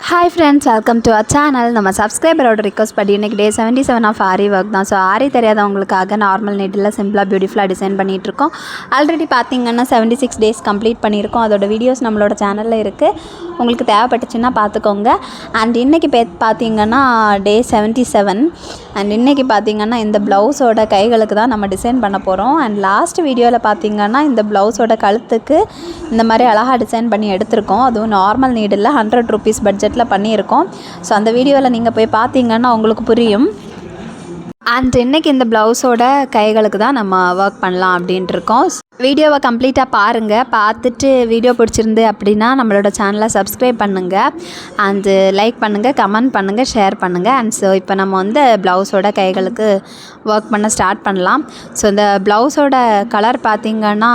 Hi friends, welcome to our channel. நம்ம சப்ஸ்கிரைபரோட request படி இன்னைக்கு டே 77 ஆஃப் ஆரி ஒர்க் தான். ஸோ ஆரி தெரியாதவங்களுக்காக நார்மல் நீட்டில் சிம்பிளாக பியூட்டிஃபுல்லாக டிசைன் பண்ணிகிட்ருக்கோம். ஆல்ரெடி பார்த்தீங்கன்னா 76 டேஸ் கம்ப்ளீட் பண்ணியிருக்கோம். அதோட வீடியோஸ் நம்மளோட சேனலில் இருக்குது. உங்களுக்கு தேவைப்பட்டுச்சுன்னா பார்த்துக்கோங்க. அண்ட் இன்றைக்கி பார்த்தீங்கன்னா டே 77. அண்ட் இன்றைக்கி பார்த்தீங்கன்னா இந்த ப்ளவுஸோட கைகளுக்கு தான் நம்ம டிசைன் பண்ண போகிறோம். அண்ட் லாஸ்ட் வீடியோவில் பார்த்தீங்கன்னா இந்த ப்ளவுஸோட கழுத்துக்கு இந்த மாதிரி அழகாக டிசைன் பண்ணி எடுத்திருக்கோம். அதுவும் நார்மல் நீடில் 100 ரூபீஸ் பட்ஜெட்டில் பண்ணியிருக்கோம். ஸோ அந்த வீடியோவில் நீங்கள் போய் பார்த்தீங்கன்னா உங்களுக்கு புரியும். அண்ட் இன்றைக்கி இந்த ப்ளவுஸோட கைகளுக்கு தான் நம்ம ஒர்க் பண்ணலாம் அப்படின்ட்டு இருக்கோம். வீடியோவை கம்ப்ளீட்டாக பாருங்கள். பார்த்துட்டு வீடியோ பிடிச்சிருந்து அப்படின்னா நம்மளோட சேனலை சப்ஸ்கிரைப் பண்ணுங்கள். அண்டு லைக் பண்ணுங்கள், கமெண்ட் பண்ணுங்கள், ஷேர் பண்ணுங்கள். அண்ட் ஸோ இப்போ நம்ம வந்து ப்ளவுஸோட கைகளுக்கு ஒர்க் பண்ண ஸ்டார்ட் பண்ணலாம். ஸோ இந்த ப்ளவுஸோட கலர் பார்த்திங்கன்னா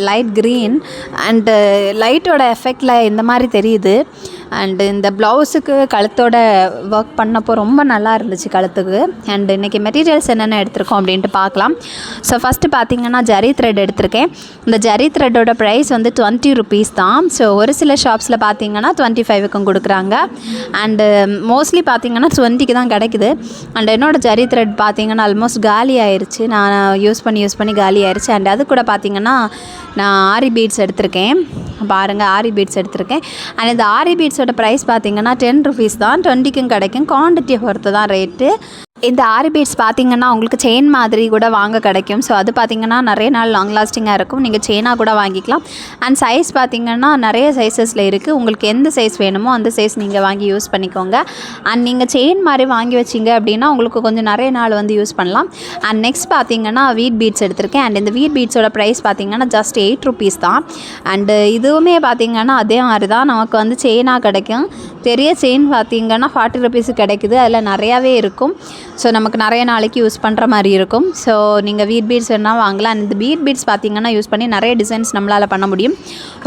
லைட் க்ரீன் அண்டு லைட்டோட எஃபெக்டில் இந்த மாதிரி தெரியுது. அண்டு இந்த ப்ளவுஸுக்கு கழுத்தோட ஒர்க் பண்ணப்போ ரொம்ப நல்லா இருந்துச்சு கழுத்துக்கு. அண்டு இன்றைக்கி மெட்டீரியல்ஸ் என்னென்ன எடுத்திருக்கோம் அப்படின்ட்டு பார்க்கலாம். ஸோ ஃபஸ்ட்டு பார்த்திங்கன்னா ஜரி த்ரெட் எடுத்திருக்கேன். இந்த ஜரி த்ரெட்டோட ப்ரைஸ் வந்து 20 ரூபீஸ் தான். ஸோ ஒரு சில ஷாப்ஸில் பார்த்திங்கன்னா 25க்கும் கொடுக்குறாங்க. அண்டு மோஸ்ட்லி பார்த்திங்கன்னா 20க்கு தான் கிடைக்குது. அண்ட் என்னோடய ஜரி த்ரெட் பார்த்திங்கன்னா ஆல்மோஸ்ட் காலி ஆயிடுச்சு. நான் யூஸ் பண்ணி காலி ஆயிடுச்சு. அண்ட் அது கூட பார்த்திங்கன்னா நான் ஆரி பீட்ஸ் எடுத்திருக்கேன். பாருங்கள், ஆரி பீட்ஸ் எடுத்திருக்கேன். அண்ட் இந்த ஆரி பீட்ஸோட ப்ரைஸ் பார்த்திங்கன்னா 10 ரூபீஸ் தான். 20க்கும் கிடைக்கும். குவான்டிட்டியை பொறுத்து தான் ரேட்டு. இந்த ஆரி பீட்ஸ் பார்த்திங்கன்னா உங்களுக்கு செயின் மாதிரி கூட வாங்க கிடைக்கும். ஸோ அது பார்த்திங்கன்னா நிறைய நாள் லாங் லாஸ்டிங்காக இருக்கும். நீங்கள் செயினாக கூட வாங்கிக்கலாம். அண்ட் சைஸ் பார்த்திங்கன்னா நிறைய சைஸஸில் இருக்குது. உங்களுக்கு எந்த சைஸ் வேணுமோ அந்த சைஸ் நீங்கள் வாங்கி யூஸ் பண்ணிக்கோங்க. அண்ட் நீங்கள் செயின் மாதிரி வாங்கி வச்சிங்க அப்படின்னா உங்களுக்கு கொஞ்சம் நிறைய நாள் வந்து யூஸ் பண்ணலாம். அண்ட் நெக்ஸ்ட் பார்த்திங்கன்னா வீட் பீட்ஸ் எடுத்திருக்கேன். அண்ட் இந்த வீட் பீட்ஸோட ப்ரைஸ் பார்த்திங்கன்னா ஜஸ்ட் 8 ரூபீஸ் தான். அண்டு இதுவுமே பார்த்திங்கன்னா அதே மாதிரி தான் நமக்கு வந்து செயினாக கிடைக்கும். பெரிய செயின் பார்த்திங்கன்னா 40 ரூபீஸுக்கு கிடைக்குது. அதில் நிறையாவே இருக்கும். ஸோ நமக்கு நிறைய நாளைக்கு யூஸ் பண்ணுற மாதிரி இருக்கும். ஸோ நீங்கள் வீட் பீட்ஸ் வேணால் வாங்கலாம். இந்த வீட் பீட்ஸ் பார்த்திங்கன்னா யூஸ் பண்ணி நிறைய டிசைன்ஸ் நம்மளால் பண்ண முடியும்.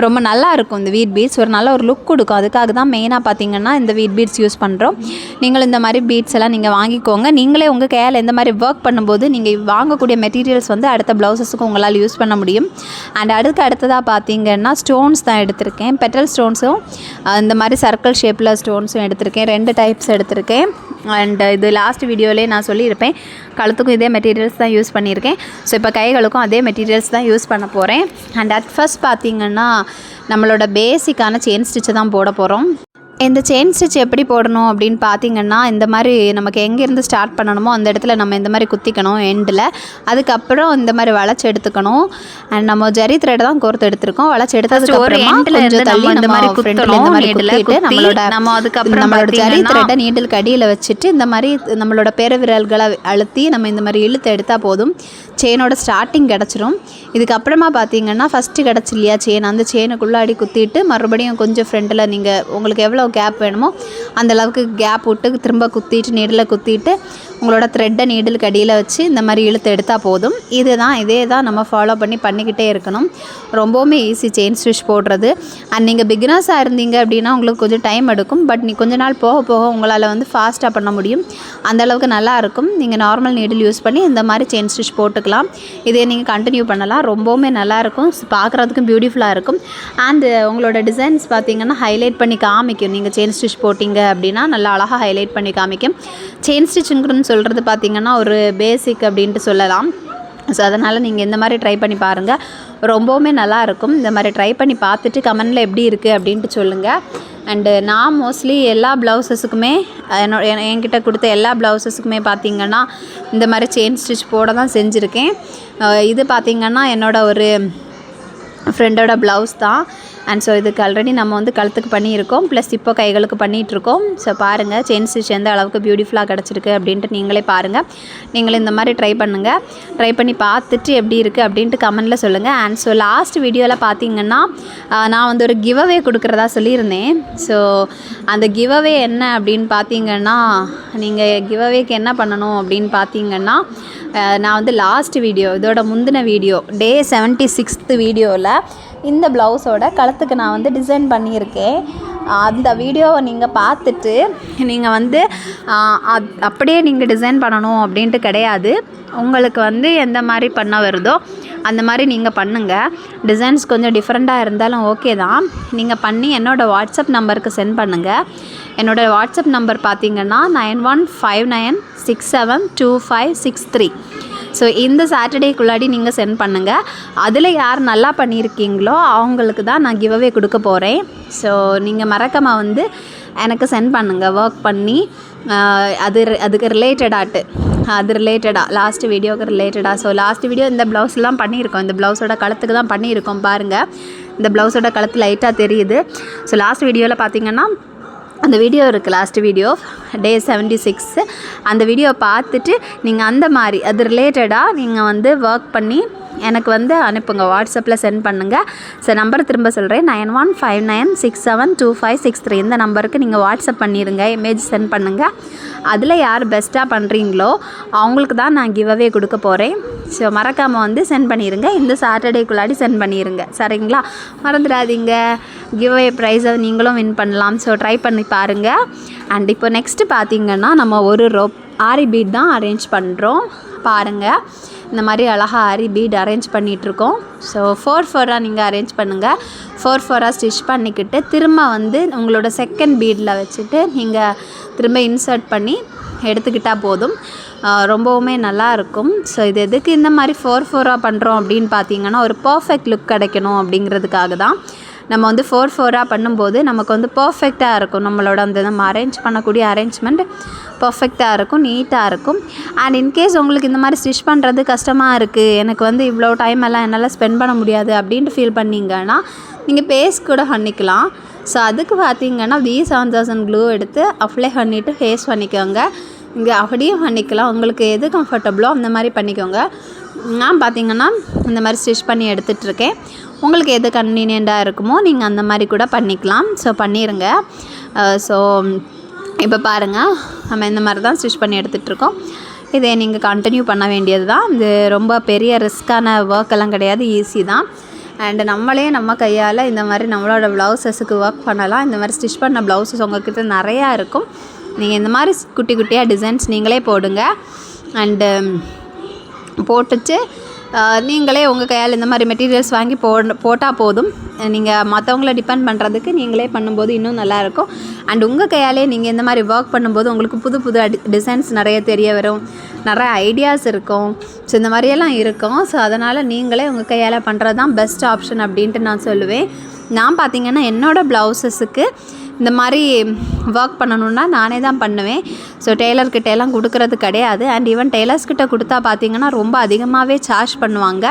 ரொம்ப நல்லா இருக்கும் இந்த வீட் பீட்ஸ். ஒரு நல்ல ஒரு லுக் கொடுக்கும். அதுக்காக தான் மெயினாக பார்த்திங்கன்னா இந்த வீட் பீட்ஸ் யூஸ் பண்ணுறோம். நீங்களும் இந்த மாதிரி பீட்ஸ் எல்லாம் நீங்கள் வாங்கிக்கோங்க. நீங்களே உங்கள் கையில் இந்த மாதிரி ஒர்க் பண்ணும்போது நீங்கள் வாங்கக்கூடிய மெட்டீரியல்ஸ் வந்து அடுத்த ப்ளவுஸஸுக்கு உங்களால் யூஸ் பண்ண முடியும். அண்ட் அடுத்ததாக பார்த்திங்கன்னா ஸ்டோன்ஸ் தான் எடுத்திருக்கேன். பெட்டல் ஸ்டோன்ஸும் இந்த மாதிரி சர்க்கிள் ஷேப்பில் ஸ்டோன்ஸும் எடுத்திருக்கேன். 2 டைப்ஸ் எடுத்திருக்கேன். அண்ட் இது லாஸ்ட் வீடியோவிலே நான் சொல்லியிருப்பேன். கழுத்துக்கும் இதே மெட்டீரியல்ஸ் தான் யூஸ் பண்ணியிருக்கேன். ஸோ இப்போ கைகளுக்கும் அதே மெட்டீரியல்ஸ் தான் யூஸ் பண்ண போகிறேன். அண்ட் அட் ஃபர்ஸ்ட் பார்த்திங்கன்னா நம்மளோட பேசிக்கான செயின் ஸ்டிச்சை தான் போட போகிறோம். இந்த செயின் ஸ்டிச் எப்படி போடணும் அப்படின்னு பார்த்திங்கன்னா இந்த மாதிரி நமக்கு எங்கேருந்து ஸ்டார்ட் பண்ணணுமோ அந்த இடத்துல நம்ம இந்த மாதிரி குத்திக்கணும் எண்டில். அதுக்கப்புறம் இந்த மாதிரி வளைச்சி எடுத்துக்கணும். அண்ட் நம்ம ஜரி த்ரெட் தான் கோர்த்து எடுத்துருக்கோம். வளைச்சி எடுத்ததுக்கப்புறமா கொஞ்சம் தள்ளி இந்த மாதிரி குத்தணும். இந்த மாதிரி குத்திட்டு நம்மளோட ஜரி த்ரெட்டை நீடிலுக்கு அடியில் வச்சுட்டு இந்த மாதிரி நம்மளோட பெருவிரல்களை அழுத்தி நம்ம இந்த மாதிரி இழுத்து எடுத்தால் போதும். செயினோட ஸ்டார்டிங் கிடச்சிரும். இதுக்கப்புறமா பார்த்திங்கன்னா ஃபஸ்ட்டு கிடச்சி இல்லையா செயின், அந்த செயினுக்குள்ளே குத்திட்டு மறுபடியும் கொஞ்சம் ஃப்ரண்ட்டில் நீங்கள் உங்களுக்கு எவ்வளோ கேப் வேணுமோ அந்த அளவுக்கு கேப் விட்டு திரும்ப குத்திட்டு நீடில் குத்திட்டு உங்களோட த்ரெட்டை நீடிலுக்கு அடியில் வச்சு இந்த மாதிரி இழுத்து எடுத்தால் போதும். இதே தான் நம்ம ஃபாலோ பண்ணிக்கிட்டே இருக்கணும். ரொம்பவுமே ஈஸி செயின் ஸ்டிச் போடுறது. அண்ட் நீங்கள் பிகினர்ஸாக இருந்தீங்க அப்படின்னா உங்களுக்கு கொஞ்சம் டைம் எடுக்கும். பட் கொஞ்ச நாள் போக உங்களால் வந்து ஃபாஸ்ட்டாக பண்ண முடியும். அந்தளவுக்கு நல்லாயிருக்கும். நீங்கள் நார்மல் நீடில் யூஸ் பண்ணி இந்த மாதிரி செயின் ஸ்டிச் போட்டுக்கலாம். இதே நீங்கள் கண்டினியூ பண்ணலாம். ரொம்பவுமே நல்லாயிருக்கும். பார்க்குறதுக்கும் பியூட்டிஃபுல்லாக இருக்கும். அண்டு உங்களோட டிசைன்ஸ் பார்த்திங்கன்னா ஹைலைட் பண்ணி காமிக்கும். நீங்கள் செயின் ஸ்டிச் போட்டிங்க அப்படின்னா நல்லா அழகாக ஹைலைட் பண்ணி காமிக்கும். செயின் ஸ்டிச்சுங்கிறது சொல்கிறது பார்த்திங்கன்னா ஒரு பேசிக் அப்படின்ட்டு சொல்லலாம். ஸோ அதனால் நீங்கள் இந்த மாதிரி ட்ரை பண்ணி பாருங்கள். ரொம்பவுமே நல்லாயிருக்கும். இந்த மாதிரி ட்ரை பண்ணி பார்த்துட்டு கமெண்டில் எப்படி இருக்குது அப்படின்ட்டு சொல்லுங்கள். அண்டு நான் மோஸ்ட்லி எல்லா ப்ளவுஸஸுக்குமே என்கிட்ட கொடுத்த எல்லா ப்ளவுஸஸுக்குமே பார்த்திங்கன்னா இந்த மாதிரி செயின் ஸ்டிச் போட தான் செஞ்சுருக்கேன். இது பார்த்திங்கன்னா என்னோட ஒரு ஃப்ரெண்டோட ப்ளவுஸ் தான். அண்ட் ஸோ இதுக்கு ஆல்ரெடி நம்ம வந்து கழுத்துக்கு பண்ணியிருக்கோம். ப்ளஸ் இப்போ கைகளுக்கு பண்ணிகிட்ருக்கோம். ஸோ பாருங்கள் செயின் ஸ்டிச் எந்த அளவுக்கு பியூட்டிஃபுல்லாக கிடச்சிருக்கு அப்படின்ட்டு நீங்களே பாருங்கள். நீங்களும் இந்த மாதிரி ட்ரை பண்ணுங்கள். ட்ரை பண்ணி பார்த்துட்டு எப்படி இருக்குது அப்படின்ட்டு கமெண்டில் சொல்லுங்கள். அண்ட் ஸோ லாஸ்ட் வீடியோவில் பார்த்திங்கன்னா நான் வந்து ஒரு கிவ் அவே கொடுக்குறதா சொல்லியிருந்தேன். ஸோ அந்த கிவ் அவே என்ன அப்படின்னு பார்த்திங்கன்னா நீங்கள் கிவ் அவேக்கு என்ன பண்ணணும் அப்படின்னு பார்த்திங்கன்னா நான் வந்து லாஸ்ட் வீடியோ இதோட முந்தின வீடியோ டே 76th வீடியோவில் இந்த ப்ளவுஸோட கழுத்துக்கு நான் வந்து டிசைன் பண்ணியிருக்கேன். அந்த வீடியோவை நீங்கள் பார்த்துட்டு நீங்கள் வந்து அப்படியே நீங்கள் டிசைன் பண்ணணும் அப்படின்ட்டு கிடையாது. உங்களுக்கு வந்து எந்த மாதிரி பண்ண வருதோ அந்த மாதிரி நீங்கள் பண்ணுங்கள். டிசைன்ஸ் கொஞ்சம் டிஃப்ரெண்ட்டாக இருந்தாலும் ஓகே தான். நீங்கள் பண்ணி என்னோடய வாட்ஸ்அப் நம்பருக்கு சென்ட் பண்ணுங்கள். என்னோடய வாட்ஸ்அப் நம்பர் பார்த்திங்கன்னா 9159672563. ஸோ இந்த சாட்டர்டேக்குள்ளாடி நீங்கள் சென்ட் பண்ணுங்கள். அதில் யார் நல்லா பண்ணியிருக்கீங்களோ அவங்களுக்கு தான் நான் கிவ்அவே கொடுக்க போகிறேன். ஸோ நீங்கள் மறக்காமல் வந்து எனக்கு சென்ட் பண்ணுங்கள் ஒர்க் பண்ணி அதுக்கு ரிலேட்டடாக லாஸ்ட் வீடியோவுக்கு ரிலேட்டடாக. ஸோ லாஸ்ட் வீடியோ இந்த ப்ளவுஸ்லாம் பண்ணியிருக்கோம். இந்த ப்ளவுஸோட கழுத்துக்கு தான் பண்ணியிருக்கோம் பாருங்கள். இந்த ப்ளவுஸோட கழுத்து லைட்டாக தெரியுது. ஸோ லாஸ்ட் வீடியோவில் பார்த்திங்கன்னா அந்த வீடியோ இருக்குது, லாஸ்ட் வீடியோ டே 76. அந்த வீடியோ பார்த்துட்டு நீங்கள் அந்த மாதிரி அது ரிலேட்டடாக நீங்கள் வந்து ஒர்க் பண்ணி எனக்கு வந்து அனுப்புங்க, வாட்ஸ்அப்பில் சென்ட் பண்ணுங்கள். ஸோ நம்பர் திரும்ப சொல்கிறேன், 9159672563. இந்த நம்பருக்கு நீங்கள் வாட்ஸ்அப் பண்ணிடுங்க, இமேஜ் சென்ட் பண்ணுங்கள். அதில் யார் பெஸ்ட்டாக பண்ணுறீங்களோ அவங்களுக்கு தான் நான் கிவ்அவே கொடுக்க போகிறேன். ஸோ மறக்காமல் வந்து சென்ட் பண்ணிடுங்க. இந்த சாட்டர்டேக்குள்ளாடி சென்ட் பண்ணிடுங்க, சரிங்களா? மறந்துடாதீங்க, கிவ்அவே ப்ரைஸை நீங்களும் வின் பண்ணலாம். ஸோ ட்ரை பண்ணி பாருங்கள். அண்ட் இப்போ நெக்ஸ்ட்டு பார்த்திங்கன்னா நம்ம ஒரு ஆரி பீட் தான் அரேஞ்ச் பண்ணுறோம். பாருங்கள், இந்த மாதிரி அழகாக ஆரி பீட் அரேஞ்ச் பண்ணிகிட்ருக்கோம். ஸோ 4/4 நீங்கள் அரேஞ்ச் பண்ணுங்கள். 4/4 ஸ்டிச் பண்ணிக்கிட்டு திரும்ப வந்து உங்களோட செகண்ட் பீடில் வச்சுட்டு நீங்கள் திரும்ப இன்சர்ட் பண்ணி எடுத்துக்கிட்டால் போதும். ரொம்பவுமே நல்லாயிருக்கும். ஸோ இது எதுக்கு இந்த மாதிரி 4/4 பண்ணுறோம் அப்படின்னு பார்த்தீங்கன்னா, ஒரு பர்ஃபெக்ட் லுக் கிடைக்கணும் அப்படிங்கிறதுக்காக தான். நம்ம வந்து 4/4 பண்ணும்போது நமக்கு வந்து பர்ஃபெக்டாக இருக்கும். நம்மளோட அந்த நம்ம அரேஞ்ச் பண்ணக்கூடிய அரேஞ்ச்மெண்ட் பர்ஃபெக்டாக இருக்கும், நீட்டாக இருக்கும். அண்ட் இன்கேஸ் உங்களுக்கு இந்த மாதிரி ஸ்டிச் பண்ணுறது கஷ்டமாக இருக்குது, எனக்கு வந்து இவ்வளோ டைம் எல்லாம் என்னால் ஸ்பெண்ட் பண்ண முடியாது அப்படின்ட்டு ஃபீல் பண்ணிங்கன்னா நீங்கள் பேஸ் கூட பண்ணிக்கலாம். ஸோ அதுக்கு பார்த்திங்கன்னா V7000 க்ளூ எடுத்து அப்ளை பண்ணிவிட்டு ஃபேஸ் பண்ணிக்கோங்க. இங்கே அப்படியே பண்ணிக்கலாம், உங்களுக்கு எது கம்ஃபர்டபுளோ அந்த மாதிரி பண்ணிக்கோங்க. நான் பார்த்திங்கன்னா இந்த மாதிரி ஸ்டிச் பண்ணி எடுத்துகிட்ருக்கேன். உங்களுக்கு எது கன்வீனியண்ட்டாக இருக்குமோ நீங்கள் அந்த மாதிரி கூட பண்ணிக்கலாம். ஸோ பண்ணிடுங்க. ஸோ இப்போ பாருங்கள், நம்ம இந்த மாதிரி தான் ஸ்டிச் பண்ணி எடுத்துகிட்ருக்கோம். இதை நீங்கள் கண்டினியூ பண்ண வேண்டியது தான். இது ரொம்ப பெரிய ரிஸ்க்கான ஒர்க்கெல்லாம் கிடையாது, ஈஸி தான். அண்டு நம்மளே நம்ம கையால் இந்த மாதிரி நம்மளோட ப்ளவுஸஸுக்கு ஒர்க் பண்ணலாம். இந்த மாதிரி ஸ்டிச் பண்ண ப்ளவுஸஸ் உங்கள்கிட்ட நிறையா இருக்கும். நீங்கள் இந்த மாதிரி குட்டி குட்டியாக டிசைன்ஸ் நீங்களே போடுங்க. அண்டு போட்டுட்டு நீங்களே உங்கள் கையால் இந்த மாதிரி மெட்டீரியல்ஸ் வாங்கி போட்டால் போதும். நீங்கள் மற்றவங்கள டிபெண்ட் பண்ணுறதுக்கு நீங்களே பண்ணும்போது இன்னும் நல்லாயிருக்கும். அண்ட் உங்கள் கையாலே நீங்கள் இந்த மாதிரி ஒர்க் பண்ணும்போது உங்களுக்கு புது புது டிசைன்ஸ் நிறைய தெரிய வரும், நிறைய ஐடியாஸ் இருக்கும். ஸோ இந்த மாதிரியெல்லாம் இருக்கும். ஸோ அதனால் நீங்களே உங்கள் கையால் பண்ணுறது தான் பெஸ்ட் ஆப்ஷன் அப்படின்ட்டு நான் சொல்லுவேன். நான் பார்த்திங்கன்னா என்னோடய ப்ளவுஸஸுக்கு இந்த மாதிரி ஒர்க் பண்ணணுன்னா நானே தான் பண்ணுவேன். ஸோ டெய்லர்கிட்டையெல்லாம் கொடுக்கறது கிடையாது. அண்ட் ஈவன் டெய்லர்ஸ்கிட்ட கொடுத்தா பார்த்திங்கன்னா ரொம்ப அதிகமாகவே சார்ஜ் பண்ணுவாங்க.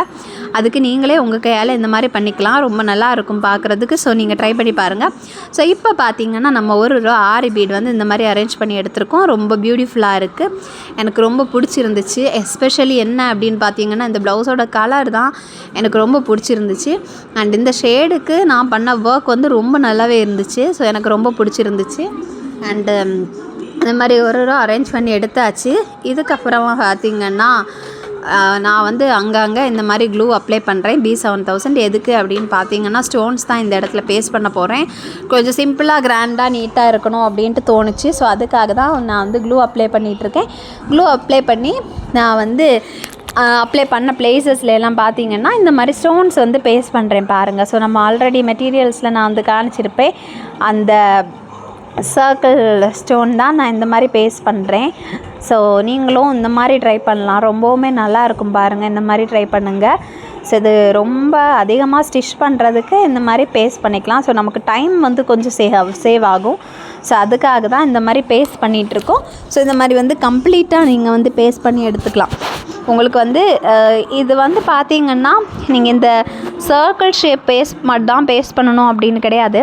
அதுக்கு நீங்களே உங்கள் கையால் இந்த மாதிரி பண்ணிக்கலாம், ரொம்ப நல்லா இருக்கும் பார்க்குறதுக்கு. ஸோ நீங்கள் ட்ரை பண்ணி பாருங்கள். ஸோ இப்போ பார்த்திங்கன்னா நம்ம ஒரு ஆரி பீட் வந்து இந்த மாதிரி அரேஞ்ச் பண்ணி எடுத்திருக்கோம். ரொம்ப பியூட்டிஃபுல்லாக இருக்குது, எனக்கு ரொம்ப பிடிச்சிருந்துச்சு. எஸ்பெஷலி என்ன அப்படின்னு பார்த்திங்கன்னா இந்த ப்ளவுஸோட கலர் தான் எனக்கு ரொம்ப பிடிச்சிருந்துச்சு. அண்ட் இந்த ஷேடுக்கு நான் பண்ண ஒர்க் வந்து ரொம்ப நல்லாவே இருந்துச்சு. ஸோ எனக்கு ரொம்ப பிடிச்சிருந்துச்சு. அண்டு இந்த மாதிரி ஒரு அரேஞ்ச் பண்ணி எடுத்தாச்சு. இதுக்கப்புறமா பார்த்திங்கன்னா நான் வந்து அங்கங்கே இந்த மாதிரி க்ளூ அப்ளை பண்ணுறேன். B7000 எதுக்கு அப்படின்னு பார்த்தீங்கன்னா ஸ்டோன்ஸ் தான் இந்த இடத்துல பேஸ்ட் பண்ண போகிறேன். கொஞ்சம் சிம்பிளாக கிராண்டாக நீட்டாக இருக்கணும் அப்படின்ட்டு தோணுச்சு. ஸோ அதுக்காக தான் நான் வந்து க்ளூ அப்ளை பண்ணிகிட்ருக்கேன். க்ளூ அப்ளை பண்ணி நான் வந்து அப்ளை பண்ண பிளேசஸ்லாம் பார்த்திங்கன்னா இந்த மாதிரி ஸ்டோன்ஸ் வந்து பேஸ்ட் பண்ணுறேன் பாருங்கள். ஸோ நம்ம ஆல்ரெடி மெட்டீரியல்ஸில் நான் வந்து காணிச்சிருப்பேன், அந்த சர்க்கிள் ஸ்டோன் தான் நான் இந்த மாதிரி பேஸ்ட் பண்ணுறேன். ஸோ நீங்களும் இந்த மாதிரி ட்ரை பண்ணலாம், ரொம்பவுமே நல்லாயிருக்கும் பாருங்கள். இந்த மாதிரி ட்ரை பண்ணுங்கள். ஸோ இது ரொம்ப அதிகமாக ஸ்டிச் பண்ணுறதுக்கு இந்த மாதிரி பேஸ்ட் பண்ணிக்கலாம். ஸோ நமக்கு டைம் வந்து கொஞ்சம் சேவ் ஆகும். ஸோ அதுக்காக தான் இந்த மாதிரி பேஸ்ட் பண்ணிகிட்ருக்கோம். ஸோ இந்த மாதிரி வந்து கம்ப்ளீட்டாக நீங்கள் வந்து பேஸ்ட் பண்ணி எடுத்துக்கலாம். உங்களுக்கு வந்து இது வந்து பார்த்திங்கன்னா நீங்கள் இந்த சர்க்கிள் ஷேப் பேஸ்ட் மட்டும் தான் பேஸ்ட் பண்ணணும் அப்படின்னு கிடையாது.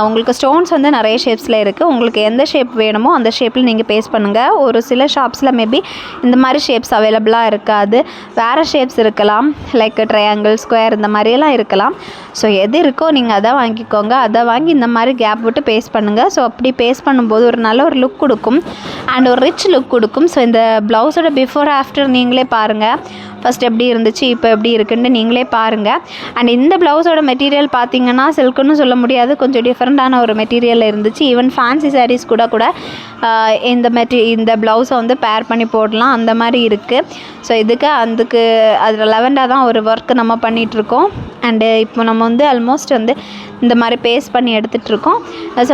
உங்களுக்கு ஸ்டோன்ஸ் வந்து நிறைய ஷேப்ஸில் இருக்குது. உங்களுக்கு எந்த ஷேப் வேணுமோ அந்த ஷேப்பில் நீங்கள் பேஸ்ட் பண்ணுங்கள். ஒரு சில ஷாப்ஸில் மேபி இந்த மாதிரி ஷேப்ஸ் அவைலபிளாக இருக்காது, வேறு ஷேப்ஸ் இருக்கலாம், லைக் ட்ரையாங்கிள், ஸ்கொயர் இந்த மாதிரியெல்லாம் இருக்கலாம். ஸோ எது இருக்கோ நீங்கள் அதை வாங்கிக்கோங்க. அதை வாங்கி இந்த மாதிரி கேப் விட்டு பேஸ்ட் பண்ணுங்கள். ஸோ அப்படி பேஸ்ட் பண்ணும்போது ஒரு நல்ல ஒரு லுக் கொடுக்கும் அண்ட் ஒரு ரிச் லுக் கொடுக்கும். ஸோ இந்த ப்ளவுஸோட பிஃபோர் ஆஃப்டர் நீங்களே பாருங்கள். ஃபஸ்ட் எப்படி இருந்துச்சு இப்போ எப்படி இருக்குன்னு நீங்களே பாருங்கள். அண்ட் இந்த ப்ளவுஸோட மெட்டீரியல் பார்த்திங்கன்னா சில்க்குன்னு சொல்ல முடியாது, கொஞ்சம் டிஃப்ரெண்ட்டான ஒரு மெட்டீரியல் இருந்துச்சு. ஈவன் ஃபேன்சி சாரீஸ் கூட இந்த ப்ளவுஸை வந்து பேர் பண்ணி போடலாம், அந்த மாதிரி இருக்குது. ஸோ அதுக்கு அதில் லெவெண்டாக தான் ஒரு ஒர்க் நம்ம பண்ணிகிட்ருக்கோம். அண்டு இப்போ நம்ம வந்து ஆல்மோஸ்ட் வந்து இந்த மாதிரி பேஸ்ட் பண்ணி எடுத்துகிட்ருக்கோம். ஸோ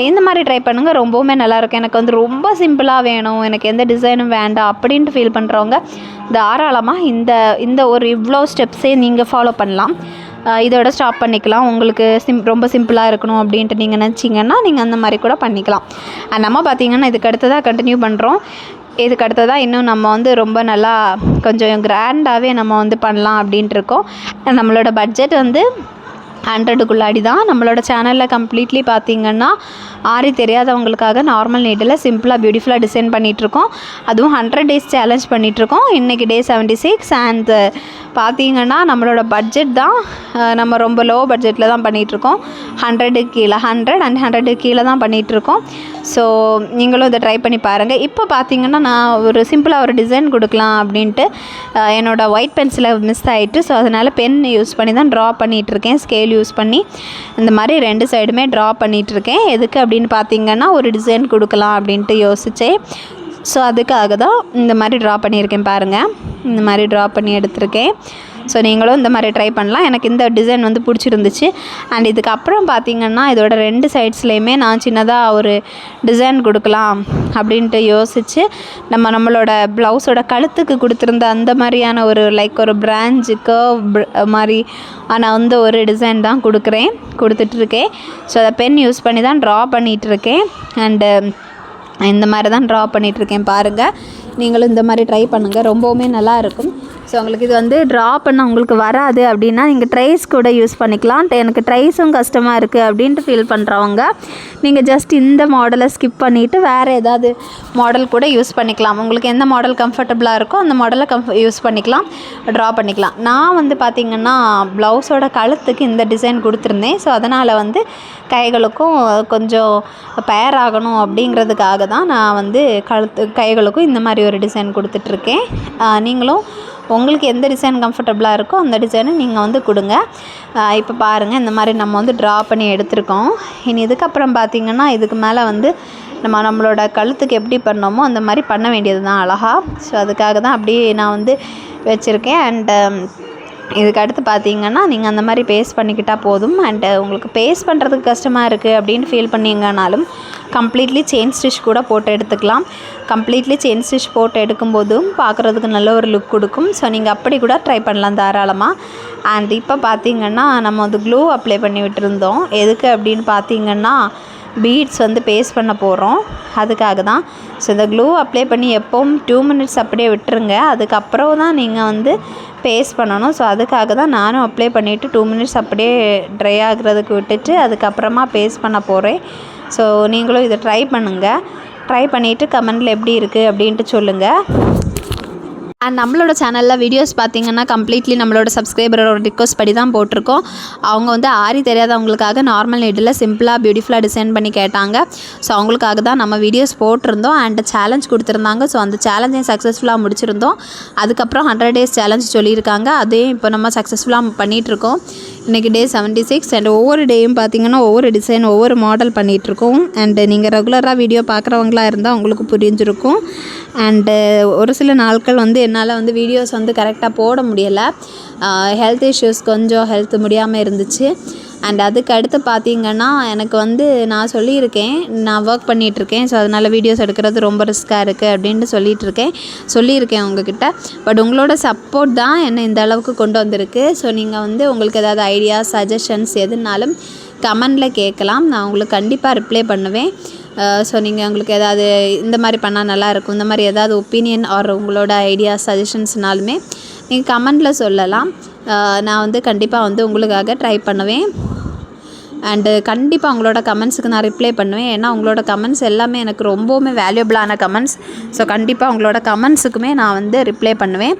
இந்த மாதிரி ட்ரை பண்ணுங்கள், ரொம்பவுமே நல்லாயிருக்கும். எனக்கு வந்து ரொம்ப சிம்பிளாக வேணும், எனக்கு எந்த டிசைனும் வேண்டாம் அப்படின்ட்டு ஃபீல் பண்ணுறவங்க தாராளமாக இந்த ஒரு இவ்வளோ ஸ்டெப்ஸே நீங்கள் ஃபாலோ பண்ணலாம். இதோட ஸ்டாப் பண்ணிக்கலாம். உங்களுக்கு ரொம்ப சிம்பிளாக இருக்கணும் அப்படின்ட்டு நீங்கள் நினச்சிங்கன்னா நீங்கள் அந்த மாதிரி கூட பண்ணிக்கலாம். நம்ம பார்த்திங்கன்னா இதுக்கு அடுத்ததாக கண்டினியூ பண்ணுறோம். இதுக்கு அடுத்ததாக இன்னும் நம்ம வந்து ரொம்ப நல்லா கொஞ்சம் கிராண்டாகவே நம்ம வந்து பண்ணலாம் அப்படின்ட்டு இருக்கோம். நம்மளோட பட்ஜெட் வந்து 100க்குள்ளாடி தான். நம்மளோட சேனலில் கம்ப்ளீட்லி பார்த்திங்கன்னா ஆரி தெரியாதவங்களுக்காக நார்மல் நீட்டில் சிம்பிளாக பியூட்டிஃபுல்லாக டிசைன் பண்ணிகிட்ருக்கோம். அதுவும் 100 days சேலஞ்ச் பண்ணிகிட்ருக்கோம். இன்றைக்கி டே 76. அண்ட் பார்த்திங்கன்னா நம்மளோட பட்ஜெட் தான் நம்ம ரொம்ப லோ பட்ஜெட்டில் தான் பண்ணிகிட்ருக்கோம். 100 கீழே 100 அண்ட் 100 கீழே தான் பண்ணிகிட்ருக்கோம். ஸோ நீங்களும் இதை ட்ரை பண்ணி பாருங்கள். இப்போ பார்த்திங்கன்னா நான் ஒரு சிம்பிளாக ஒரு டிசைன் கொடுக்கலாம் அப்படின்ட்டு என்னோடய ஒயிட் பென்சிலை மிஸ் ஆகிட்டு, ஸோ அதனால் பென் யூஸ் பண்ணி தான் ட்ரா பண்ணிகிட்ருக்கேன். ஸ்கேல் யூஸ் பண்ணி இந்த மாதிரி 2 சைடுமே ட்ரா பண்ணிகிட்ருக்கேன். எதுக்கு அப்படின்னு பார்த்திங்கன்னா ஒரு டிசைன் கொடுக்கலாம் அப்படின்ட்டு யோசித்தேன். ஸோ அதுக்காக தான் இந்த மாதிரி ட்ரா பண்ணியிருக்கேன் பாருங்கள். இந்த மாதிரி ட்ரா பண்ணி எடுத்திருக்கேன். ஸோ நீங்களும் இந்த மாதிரி ட்ரை பண்ணலாம். எனக்கு இந்த டிசைன் வந்து பிடிச்சிருந்துச்சு. அண்ட் இதுக்கப்புறம் பார்த்திங்கன்னா இதோட 2 சைட்ஸ்லேயுமே நான் சின்னதாக ஒரு டிசைன் கொடுக்கலாம் அப்படின்ட்டு யோசித்து நம்மளோட ப்ளவுஸோட கழுத்துக்கு கொடுத்துருந்த அந்த மாதிரியான ஒரு ஒரு பிரான்ச்சு கர்வ் மாதிரி நான் வந்து ஒரு டிசைன் தான் கொடுத்துட்ருக்கேன். ஸோ அதை பென் யூஸ் பண்ணி தான் ட்ரா பண்ணிகிட்ருக்கேன். அண்டு இந்த மாதிரி தான் ட்ரா பண்ணிகிட்ருக்கேன் பாருங்கள். நீங்களும் இந்த மாதிரி ட்ரை பண்ணுங்கள், ரொம்பவுமே நல்லாயிருக்கும். ஸோ உங்களுக்கு இது வந்து ட்ரா பண்ண உங்களுக்கு வராது அப்படின்னா நீங்கள் ட்ரைஸ் கூட யூஸ் பண்ணிக்கலாம். எனக்கு ட்ரைஸும் கஷ்டமாக இருக்குது அப்படின்ட்டு ஃபீல் பண்ணுறவங்க நீங்கள் ஜஸ்ட் இந்த மாடலை ஸ்கிப் பண்ணிவிட்டு வேறு ஏதாவது மாடல் கூட யூஸ் பண்ணிக்கலாம். உங்களுக்கு எந்த மாடல் கம்ஃபர்டபுளாக இருக்கோ அந்த மாடலை யூஸ் பண்ணிக்கலாம், ட்ரா பண்ணிக்கலாம். நான் வந்து பார்த்திங்கன்னா ப்ளவுஸோட கழுத்துக்கு இந்த டிசைன் கொடுத்துருந்தேன். ஸோ அதனால் வந்து கைகளுக்கும் கொஞ்சம் பேர் ஆகணும் அப்படிங்கிறதுக்காக தான் நான் வந்து கைகளுக்கும் இந்த மாதிரி ஒரு டிசைன் கொடுத்துட்ருக்கேன். நீங்களும் உங்களுக்கு எந்த டிசைன் கம்ஃபர்டபுளாக இருக்கோ அந்த டிசைனை நீங்கள் வந்து கொடுங்க. இப்போ பாருங்கள், இந்த மாதிரி நம்ம வந்து ட்ரா பண்ணி எடுத்துருக்கோம். இனி இதுக்கப்புறம் பார்த்திங்கன்னா இதுக்கு மேலே வந்து நம்மளோட கழுத்துக்கு எப்படி பண்ணோமோ அந்த மாதிரி பண்ண வேண்டியது தான் அழகாக. ஸோ அதுக்காக தான் அப்படியே நான் வந்து வச்சுருக்கேன். அண்டு இதுக்கு அடுத்து பார்த்திங்கன்னா நீங்கள் அந்த மாதிரி பேஸ்ட் பண்ணிக்கிட்டால் போதும். அண்டு உங்களுக்கு பேஸ்ட் பண்ணுறதுக்கு கஷ்டமாக இருக்குது அப்படின்னு ஃபீல் பண்ணிங்கனாலும் கம்ப்ளீட்லி செயின் ஸ்டிச் கூட போட்டு எடுத்துக்கலாம். கம்ப்ளீட்லி செயின் ஸ்டிச் போட்டு எடுக்கும்போதும் பார்க்குறதுக்கு நல்ல ஒரு லுக் கொடுக்கும். ஸோ நீங்கள் அப்படி கூட ட்ரை பண்ணலாம் தாராளமாக. அண்ட் இப்போ பார்த்திங்கன்னா நம்ம வந்து க்ளூ அப்ளை பண்ணி விட்டுருந்தோம். எதுக்கு அப்படின்னு பார்த்திங்கன்னா பீட்ஸ் வந்து பேஸ்ட் பண்ண போகிறோம், அதுக்காக தான். ஸோ இந்த க்ளூ அப்ளை பண்ணி எப்போவும் 2 minutes அப்படியே விட்டுருங்க. அதுக்கப்புறம் தான் நீங்கள் வந்து பேஸ்ட் பண்ணணும். ஸோ அதுக்காக தான் நானும் அப்ளை பண்ணிவிட்டு 2 minutes அப்படியே ட்ரை ஆகிறதுக்கு விட்டுட்டு அதுக்கப்புறமா பேஸ்ட் பண்ண போகிறேன். ஸோ நீங்களும் இதை ட்ரை பண்ணுங்கள். ட்ரை பண்ணிவிட்டு கமெண்டில் எப்படி இருக்குது அப்படின்ட்டு சொல்லுங்கள். அண்ட் நம்மளோட சேனலில் வீடியோஸ் பார்த்திங்கன்னா கம்ப்ளீட்லி நம்மளோட சப்ஸ்கிரைபரோட ரிக்வஸ்ட் படி தான் போட்டிருக்கோம். அவங்க வந்து ஆரி தெரியாதவங்களுக்காக நார்மல் நீட்டில் சிம்பிளாக பியூட்டிஃபுல்லாக டிசைன் பண்ணி கேட்டாங்க. ஸோ அவங்களுக்காக தான் நம்ம வீடியோஸ் போட்டிருந்தோம். அண்ட் சேலஞ்ச் கொடுத்துருந்தாங்க. ஸோ அந்த சேலஞ்சையும் சக்ஸஸ்ஃபுல்லாக முடிச்சிருந்தோம். அதுக்கப்புறம் 100 days சேலஞ்ச் சொல்லியிருக்காங்க. அதையும் இப்போ நம்ம சக்ஸஸ்ஃபுல்லாக பண்ணிகிட்ருக்கோம். இன்றைக்கி டே 76. அண்ட் ஒவ்வொரு டேயும் பார்த்திங்கன்னா ஒவ்வொரு டிசைன் ஒவ்வொரு மாடல் பண்ணிகிட்ருக்கோம். அண்டு நீங்கள் ரெகுலராக வீடியோ பார்க்குறவங்களாக இருந்தால் உங்களுக்கு புரிஞ்சிருக்கும். அண்டு ஒரு சில நாட்கள் வந்து என்னால் வந்து வீடியோஸ் வந்து கரெக்டாக போட முடியலை. ஹெல்த் இஷ்யூஸ், கொஞ்சம் ஹெல்த் முடியாமல் இருந்துச்சு. அண்ட் அதுக்கு அடுத்து பார்த்திங்கன்னா எனக்கு வந்து நான் சொல்லியிருக்கேன், நான் ஒர்க் பண்ணிகிட்ருக்கேன். ஸோ அதனால் வீடியோஸ் எடுக்கிறது ரொம்ப ரிஸ்க்காக இருக்குது அப்படின்ட்டு சொல்லியிருக்கேன் உங்ககிட்ட. பட் உங்களோட சப்போர்ட் தான் என்னை இந்த அளவுக்கு கொண்டு வந்திருக்கு. ஸோ நீங்கள் வந்து உங்களுக்கு ஏதாவது ஐடியாஸ், சஜஷன்ஸ் எதுனாலும் கமெண்டில் கேட்கலாம். நான் உங்களுக்கு கண்டிப்பாக ரிப்ளை பண்ணுவேன். ஸோ நீங்கள் உங்களுக்கு ஏதாவது இந்த மாதிரி பண்ணால் நல்லாயிருக்கும், இந்த மாதிரி ஏதாவது ஒப்பீனியன் ஆர் உங்களோட ஐடியாஸ், சஜஷன்ஸ்னாலுமே நீங்கள் கமெண்டில் சொல்லலாம். நான் வந்து கண்டிப்பாக வந்து உங்களுக்காக ட்ரை பண்ணுவேன். அண்டு கண்டிப்பாக உங்களோட கமெண்ட்ஸுக்கு நான் ரிப்ளை பண்ணுவேன். ஏன்னா உங்களோட கமெண்ட்ஸ் எல்லாமே எனக்கு ரொம்பவுமே வேல்யூபிளான கமெண்ட்ஸ். ஸோ கண்டிப்பாக உங்களோட கமெண்ட்ஸுக்குமே நான் வந்து ரிப்ளை பண்ணுவேன்.